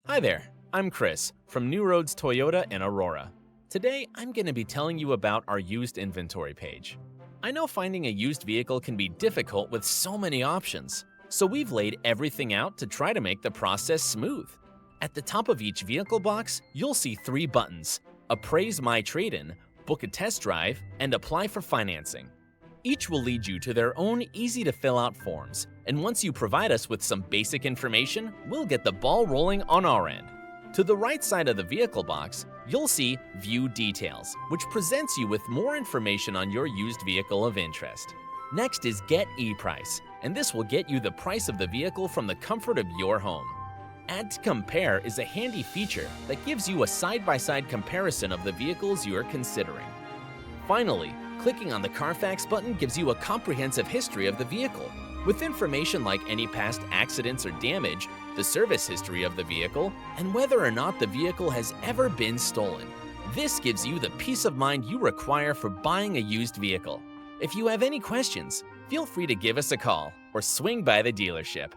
Hi there, I'm Chris from New Roads Toyota in Aurora. Today, I'm going to be telling you about our used inventory page. I know finding a used vehicle can be difficult with so many options, so we've laid everything out to try to make the process smooth. At the top of each vehicle box, you'll see 3 buttons: Appraise My Trade-In, Book a Test Drive, and Apply for Financing. Each will lead you to their own easy-to-fill-out forms, and once you provide us with some basic information, we'll get the ball rolling on our end. To the right side of the vehicle box, you'll see View Details, which presents you with more information on your used vehicle of interest. Next is Get ePrice, and this will get you the price of the vehicle from the comfort of your home. Add to Compare is a handy feature that gives you a side-by-side comparison of the vehicles you are considering. Finally, clicking on the Carfax button gives you a comprehensive history of the vehicle, with information like any past accidents or damage, the service history of the vehicle, and whether or not the vehicle has ever been stolen. This gives you the peace of mind you require for buying a used vehicle. If you have any questions, feel free to give us a call or swing by the dealership.